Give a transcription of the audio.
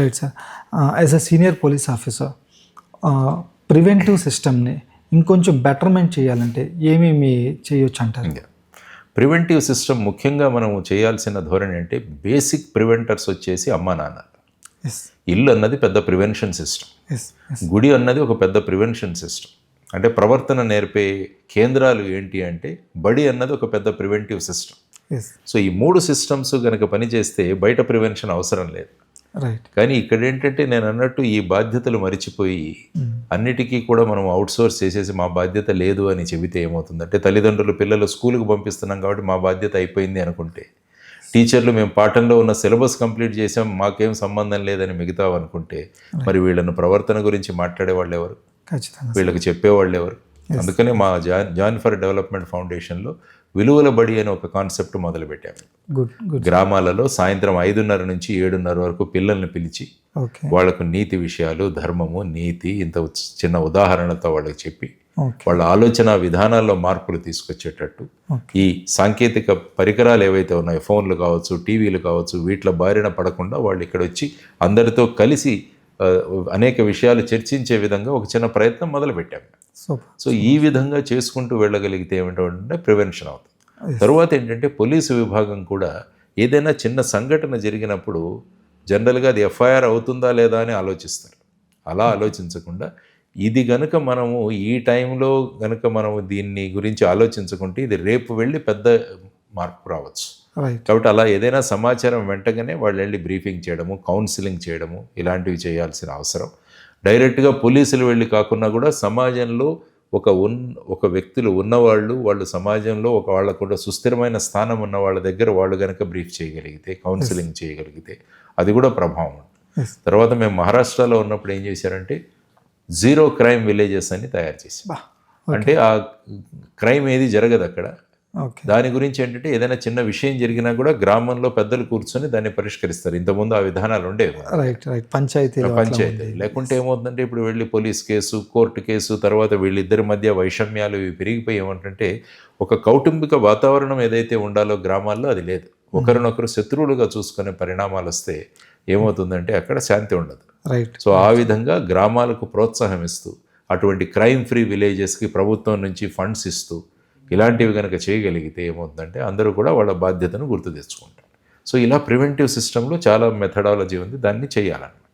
Right sir. As a senior police officer preventive సిస్టమ్ని ఇంకొంచెం betterment చేయాలంటే ఏమేమి చేయొచ్చు అంటారు? ప్రివెంటివ్ సిస్టమ్ ముఖ్యంగా మనం చేయాల్సిన ధోరణి అంటే బేసిక్ ప్రివెంటర్స్ వచ్చేసి అమ్మా నాన్న. ఇల్లు అన్నది పెద్ద ప్రివెన్షన్ సిస్టమ్, గుడి అన్నది ఒక పెద్ద ప్రివెన్షన్ సిస్టమ్. అంటే ప్రవర్తన నేర్పే కేంద్రాలు ఏంటి అంటే బడి అన్నది ఒక పెద్ద ప్రివెంటివ్ సిస్టమ్. సో ఈ మూడు సిస్టమ్స్ కనుక పనిచేస్తే బయట ప్రివెన్షన్ అవసరం లేదు. కానీ ఇక్కడ ఏంటంటే నేను అన్నట్టు ఈ బాధ్యతలు మరిచిపోయి అన్నిటికీ కూడా మనం అవుట్సోర్స్ చేసేసి మా బాధ్యత లేదు అని చెబితే ఏమవుతుందంటే, తల్లిదండ్రులు పిల్లలు స్కూల్కి పంపిస్తున్నాం కాబట్టి మా బాధ్యత అయిపోయింది అనుకుంటే, టీచర్లు మేము పాఠంలో ఉన్న సిలబస్ కంప్లీట్ చేసాం మాకేం సంబంధం లేదని మిగతా అనుకుంటే, మరి వీళ్ళను ప్రవర్తన గురించి మాట్లాడేవాళ్ళు ఎవరు, వీళ్ళకి చెప్పేవాళ్ళు ఎవరు? అందుకనే మా జాన్ ఫర్ డెవలప్మెంట్ ఫౌండేషన్లో విలువల బడి అని ఒక కాన్సెప్ట్ మొదలుపెట్టాము. గ్రామాలలో సాయంత్రం 5:30 నుంచి 7:30 వరకు పిల్లల్ని పిలిచి వాళ్లకు నీతి విషయాలు, ధర్మము, నీతి ఇంత చిన్న ఉదాహరణతో వాళ్ళకి చెప్పి వాళ్ళ ఆలోచన విధానాల్లో మార్పులు తీసుకొచ్చేటట్టు ఈ సాంకేతిక పరికరాలు ఏవైతే ఉన్నాయో, ఫోన్లు కావచ్చు, టీవీలు కావచ్చు, వీటిలో బారిన పడకుండా వాళ్ళు ఇక్కడ వచ్చి అందరితో కలిసి అనేక విషయాలు చర్చించే విధంగా ఒక చిన్న ప్రయత్నం మొదలుపెట్టాము. సో ఈ విధంగా చేసుకుంటూ వెళ్ళగలిగితే ఏమిటంటే ప్రివెన్షన్ అవుతుంది. తరువాత ఏంటంటే పోలీసు విభాగం కూడా ఏదైనా చిన్న సంఘటన జరిగినప్పుడు జనరల్గా అది ఎఫ్ఐఆర్ అవుతుందా లేదా అని ఆలోచిస్తారు. అలా ఆలోచించకుండా ఇది గనుక మనము ఈ టైంలో గనుక మనము దీన్ని గురించి ఆలోచించుకుంటే ఇది రేపు వెళ్ళి పెద్ద మార్పు రావచ్చు. కాబట్టి అలా ఏదైనా సమాచారం వెంటనే వాళ్ళు వెళ్ళి బ్రీఫింగ్ చేయడము, కౌన్సిలింగ్ చేయడము ఇలాంటివి చేయాల్సిన అవసరం. డైరెక్ట్గా పోలీసులు వెళ్ళి కాకుండా కూడా సమాజంలో ఒక వ్యక్తులు ఉన్నవాళ్ళు, వాళ్ళు సమాజంలో వాళ్ళకు కూడా సుస్థిరమైన స్థానం ఉన్న వాళ్ళ దగ్గర వాళ్ళు కనుక బ్రీఫ్ చేయగలిగితే, కౌన్సిలింగ్ చేయగలిగితే అది కూడా ప్రభావం. తర్వాత మేము మహారాష్ట్రలో ఉన్నప్పుడు ఏం చేశారంటే జీరో క్రైమ్ విలేజెస్ అని తయారు చేసాం. అంటే ఆ క్రైమ్ ఏది జరగదు అక్కడ. దాని గురించి ఏంటంటే ఏదైనా చిన్న విషయం జరిగినా కూడా గ్రామంలో పెద్దలు కూర్చొని దాన్ని పరిష్కరిస్తారు. ఇంతకుముందు ఆ విధానాలు ఉండేవి. పంచాయతీ లేకుంటే ఏమవుతుందంటే ఇప్పుడు వెళ్ళి పోలీస్ కేసు, కోర్టు కేసు, తర్వాత వీళ్ళిద్దరి మధ్య వైషమ్యాలు పెరిగిపోయి ఏమంటే ఒక కౌటుంబిక వాతావరణం ఏదైతే ఉండాలో గ్రామాల్లో అది లేదు. ఒకరినొకరు శత్రువులుగా చూసుకునే పరిణామాలు వస్తే ఏమవుతుందంటే అక్కడ శాంతి ఉండదు. సో ఆ విధంగా గ్రామాలకు ప్రోత్సాహం ఇస్తూ అటువంటి క్రైమ్ ఫ్రీ విలేజెస్కి ప్రభుత్వం నుంచి ఫండ్స్ ఇస్తూ ఇలాంటివి కనుక చేయగలిగితే ఏమవుతుందంటే అందరూ కూడా వాళ్ళ బాధ్యతను గుర్తు తెచ్చుకుంటారు. సో ఇలా ప్రివెంటివ్ సిస్టంలో చాలా మెథడాలజీ ఉంది, దాన్ని చేయాలన్నమాట.